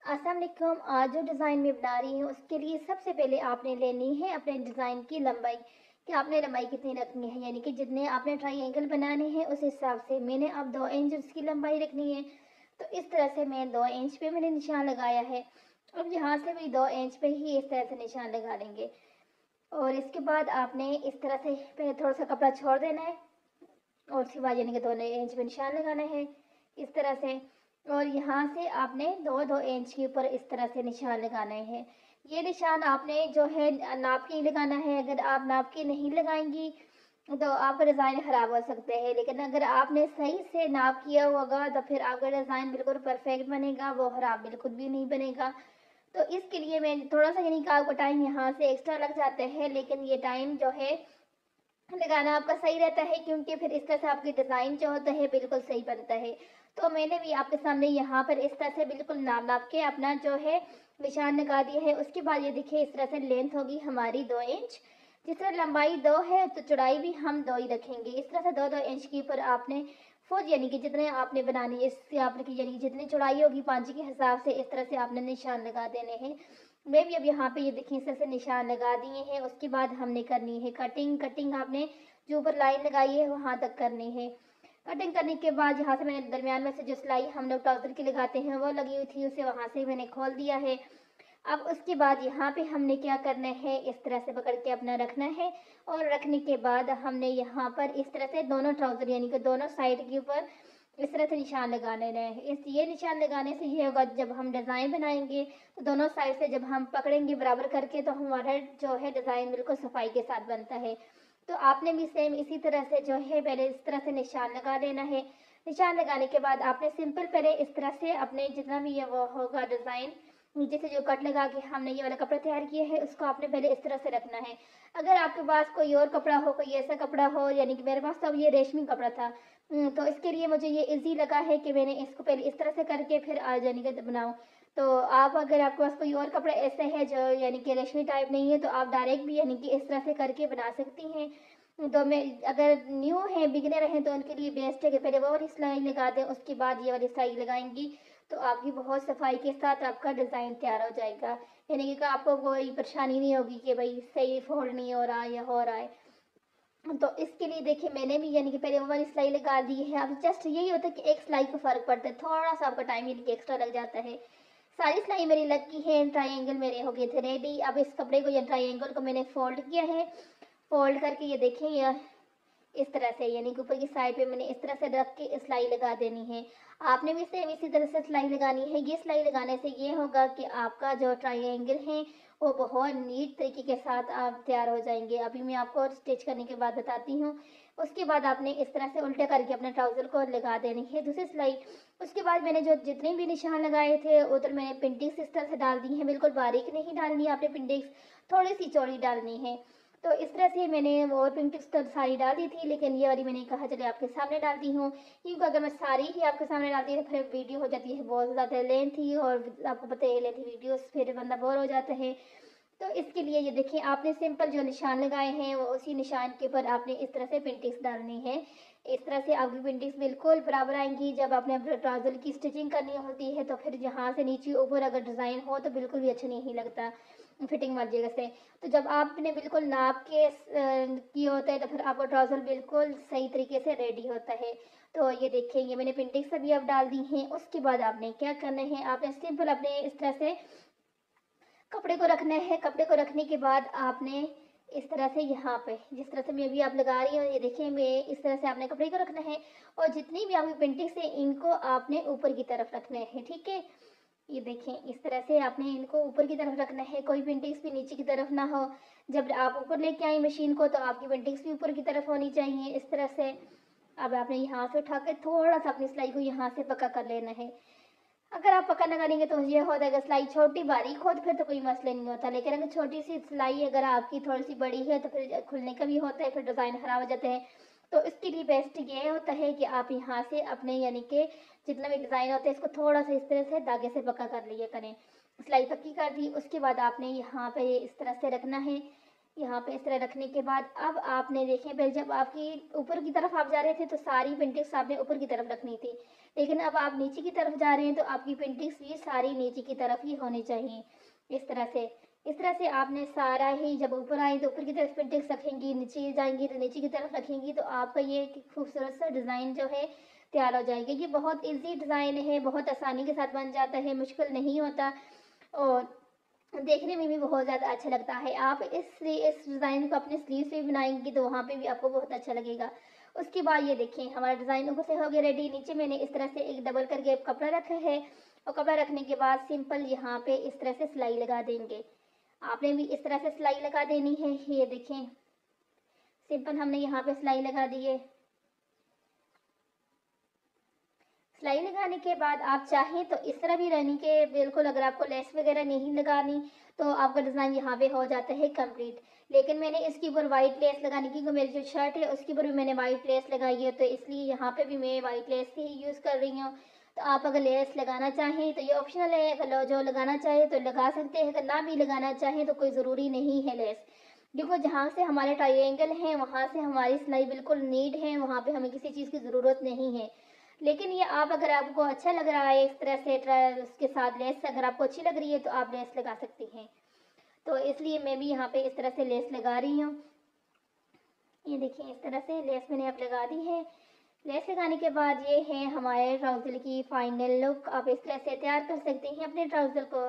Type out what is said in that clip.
अस्सलाम वालेकुम। आज जो डिज़ाइन मैं बना रही हूँ उसके लिए सबसे पहले आपने लेनी है अपने डिज़ाइन की लंबाई कि आपने लंबाई कितनी रखनी है, यानी कि जितने आपने ट्रायंगल बनाने हैं उस हिसाब से मैंने अब 2 इंच उसकी लंबाई रखनी है। तो इस तरह से मैं 2 इंच पे मैंने निशान लगाया है। अब यहाँ से भी 2 इंच पे ही इस तरह से निशान लगा लेंगे और इसके बाद आपने इस तरह से पहले थोड़ा सा कपड़ा छोड़ देना है और उसके बाद यानी कि 2 इंच पे निशान लगाना है इस तरह से। और यहाँ से आपने 2-2 इंच के ऊपर इस तरह से निशान लगाना है। ये निशान आपने जो है नाप के ही लगाना है। अगर आप नाप के नहीं लगाएंगी तो आपका डिज़ाइन खराब हो सकते हैं, लेकिन अगर आपने सही से नाप किया होगा तो फिर आपका डिज़ाइन बिल्कुल परफेक्ट बनेगा, वो खराब बिल्कुल भी नहीं बनेगा। तो इसके लिए मैं थोड़ा सा यानी कि आपको टाइम यहाँ से एक्स्ट्रा लग जाते हैं, लेकिन ये टाइम जो है लगाना आपका सही रहता है, क्योंकि फिर इस तरह से आपकी डिज़ाइन जो होता है बिल्कुल सही बनता है। तो मैंने भी आपके सामने यहाँ पर इस तरह से बिल्कुल नाप नाप के अपना जो है निशान लगा दिया है। उसके बाद ये देखिए इस तरह से लेंथ होगी हमारी 2 इंच। जिस तरह लंबाई 2 है तो चौड़ाई भी हम 2 ही रखेंगे। इस तरह से 2-2 इंच के ऊपर आपने फुल यानी कि जितने आपने बनानी है इससे आपने यानी कि जितनी चौड़ाई होगी पांचे के हिसाब से इस तरह से आपने निशान लगा देने हैं। मैं भी अब यहाँ पे ये देखिए इस तरह से निशान लगा दिए हैं। उसके बाद हमने करनी है कटिंग। कटिंग आपने जो ऊपर लाइन लगाई है वहां तक करनी है। कटिंग करने के बाद यहाँ से मैंने दरमियान में से जो सिलाई हम लोग ट्राउजर की लगाते हैं वो लगी हुई थी, उसे वहां से मैंने खोल दिया है। अब उसके बाद यहाँ पे हमने क्या करना है, इस तरह से पकड़ के अपना रखना है और रखने के बाद हमने यहाँ पर इस तरह से दोनों ट्राउजर यानी कि दोनों साइड के ऊपर इस तरह से निशान लगा लेना है। इस ये निशान लगाने से ये होगा जब हम डिज़ाइन बनाएंगे तो दोनों साइड से जब हम पकड़ेंगे बराबर करके तो हमारा जो है डिज़ाइन बिल्कुल सफाई के साथ बनता है। तो आपने भी सेम इसी तरह से जो है पहले इस तरह से निशान लगा लेना है। निशान लगाने के बाद आपने सिंपल पहले इस तरह से अपने जितना भी ये वो होगा डिज़ाइन नीचे से जो कट लगा के हमने ये वाला कपड़ा तैयार किया है उसको आपने पहले इस तरह से रखना है। अगर आपके पास कोई और कपड़ा हो, कोई ऐसा कपड़ा हो, यानी कि मेरे पास तो अब ये रेशमी कपड़ा था, तो इसके लिए मुझे ये इजी लगा है कि मैंने इसको पहले इस तरह से करके फिर यानी कि बनाऊं। तो आप अगर आपके पास कोई और कपड़ा ऐसा है जो यानी कि रेशमी टाइप नहीं है तो आप डायरेक्ट भी यानी कि इस तरह से करके बना सकती हैं। तो मैं अगर न्यू है बिगिनर हैं तो उनके लिए बेस्ट है कि पहले वो वाली सिलाई लगा दें, उसके बाद ये वाली सिलाई लगाएंगी तो आपकी बहुत सफाई के साथ आपका डिज़ाइन तैयार हो जाएगा। यानी कि आपको कोई परेशानी नहीं होगी कि भाई सही फोल्ड नहीं हो रहा या हो रहा है। तो इसके लिए देखिए मैंने भी यानी कि पहले वो वाली सिलाई लगा दी है। अब जस्ट यही होता है कि एक सिलाई का फ़र्क पड़ता है, थोड़ा सा आपका टाइम यानी कि एक्स्ट्रा लग जाता है। सारी सिलाई मेरी लग गई है, ट्रायंगल मेरे हो गए थे रेडी। अब इस कपड़े को या ट्रायंगल को मैंने फोल्ड किया है। फोल्ड करके ये देखें ये इस तरह से यानी कि ऊपर की साइड पे मैंने इस तरह से रख के सिलाई लगा देनी है। आपने भी सेम इसी तरह से सिलाई लगानी है। ये सिलाई लगाने से ये होगा कि आपका जो ट्रायंगल है वो बहुत नीट तरीके के साथ आप तैयार हो जाएंगे। अभी मैं आपको स्टिच करने के बाद बताती हूँ। उसके बाद आपने इस तरह से उल्टे करके अपने ट्राउजर को लगा देनी है दूसरी सिलाई। उसके बाद मैंने जो जितने भी निशान लगाए थे उधर मैंने पिंडिक्स इस तरह से डाल दी है। बिल्कुल बारीक नहीं डालनी है आपने पिंडिक्स, थोड़ी सी चौड़ी डालनी है। तो इस तरह से मैंने और पिंक तो सारी डाल दी थी, लेकिन ये वाली मैंने कहा चले आपके सामने डालती हूँ, क्योंकि अगर मैं सारी ही आपके सामने डालती हूँ तो फिर वीडियो हो जाती है बहुत ज़्यादा लेंथी और आपको पता है लेंथी वीडियोस फिर बंदा बोर हो जाता है। तो इसके लिए ये देखिए आपने सिंपल जो निशान लगाए हैं वो उसी निशान के ऊपर आपने इस तरह से पेंटिंग्स डालनी है। इस तरह से आपकी पेंटिंग्स बिल्कुल बराबर आएंगी। जब आपने अपने ट्राउज़र की स्टिचिंग करनी होती है तो फिर यहाँ से नीचे ऊपर अगर डिज़ाइन हो तो बिल्कुल भी अच्छा नहीं लगता फिटिंग वाली जगह से। तो जब आपने बिल्कुल नाप के किए होता है तो फिर आपका ट्राउज़र बिल्कुल सही तरीके से रेडी होता है। तो ये देखिए ये मैंने पेंटिंग्स अभी अब डाल दी हैं। उसके बाद आपने क्या करना है, आपने सिंपल अपने इस तरह से कपड़े को रखना है। कपड़े को रखने के बाद आपने इस तरह से यहाँ पे जिस तरह से मैं अभी आप लगा रही हूँ ये देखिए मैं इस तरह से आपने कपड़े को रखना है और जितनी भी आपकी पेंटिंग्स है इनको आपने ऊपर की तरफ रखना है, ठीक है। ये देखें इस तरह से आपने इनको ऊपर की तरफ रखना है, कोई पेंटिंग्स भी नीचे की तरफ ना हो। जब आप ऊपर लेके आए मशीन को तो आपकी पेंटिंग्स भी ऊपर की तरफ होनी चाहिए इस तरह से। अब आपने यहाँ से उठा कर थोड़ा सा अपनी सिलाई को यहाँ से पक्का कर लेना है। अगर आप पक्का ना करेंगे तो ये होता है कि सिलाई छोटी बारीक हो तो फिर तो कोई मसला नहीं होता, लेकिन अगर छोटी सी सिलाई अगर आपकी थोड़ी सी बड़ी है तो फिर खुलने का भी होता है, फिर डिज़ाइन खराब हो जाते हैं। तो इसके लिए बेस्ट ये होता है कि आप यहाँ से अपने यानी कि जितना भी डिज़ाइन होता है इसको थोड़ा सा इस तरह से धागे से पक्का कर लिया करें। सिलाई पक्की कर दी उसके बाद आपने यहाँ पे इस तरह से रखना है। यहाँ पे इस तरह रखने के बाद अब आपने देखें, पहले जब आपकी ऊपर की तरफ आप जा रहे थे तो सारी पेंटिंग्स आपने ऊपर की तरफ रखनी थी, लेकिन अब आप नीचे की तरफ जा रहे हैं तो आपकी पेंटिंग्स भी सारी नीचे की तरफ ही होनी चाहिए। इस तरह से आपने सारा ही, जब ऊपर आए तो ऊपर की तरफ पेंटिंग्स रखेंगी, नीचे जाएंगी तो नीचे की तरफ रखेंगी, तो आपका ये खूबसूरत सा डिज़ाइन जो है तैयार हो जाएगा। ये बहुत ईजी डिज़ाइन है, बहुत आसानी के साथ बन जाता है, मुश्किल नहीं होता और देखने में भी बहुत ज़्यादा अच्छा लगता है। आप इस डिज़ाइन को अपने स्लीव से भी बनाएंगी तो वहाँ पे भी आपको बहुत अच्छा लगेगा। उसके बाद ये देखें, हमारा डिज़ाइन ऊपर से हो गया रेडी। नीचे मैंने इस तरह से एक डबल करके कपड़ा रखा है और कपड़ा रखने के बाद सिंपल यहाँ पे इस तरह से सिलाई लगा देंगे। आपने भी इस तरह से सिलाई लगा देनी है। ये देखें, सिंपल हमने यहाँ पे सिलाई लगा दी है। सिलाई लगाने के बाद आप चाहें तो इस तरह भी रहनी के बिल्कुल, अगर आपको लेस वगैरह नहीं लगानी तो आपका डिज़ाइन यहाँ पे हो जाता है कंप्लीट। लेकिन मैंने इसके ऊपर वाइट लेस लगाने की, मेरी जो शर्ट है उसके ऊपर भी मैंने वाइट लेस लगाई है, तो इसलिए यहाँ पे भी मैं वाइट लेस ही यूज़ कर रही हूँ। तो आप अगर लेस लगाना चाहें तो ये ऑप्शनल है, अगर जो लगाना चाहे तो लगा सकते हैं, अगर ना भी लगाना चाहें तो कोई ज़रूरी नहीं है लेस। देखो, जहाँ से हमारे ट्रायंगल हैं वहाँ से हमारी सिलाई बिल्कुल नीट है, वहाँ पे हमें किसी चीज़ की ज़रूरत नहीं है। लेकिन ये आप, अगर आपको अच्छा लग रहा है इस तरह से उसके साथ लेस अगर आपको अच्छी लग रही है तो आप लेस लगा सकती हैं। तो इसलिए मैं भी यहाँ पे इस तरह से लेस लगा रही हूँ। ये देखिए, इस तरह से लेस मैंने अब लगा दी है। लेस लगाने के बाद ये है हमारे ट्राउज़र की फाइनल लुक। आप इस तरह से तैयार कर सकते हैं अपने ट्राउज़र को।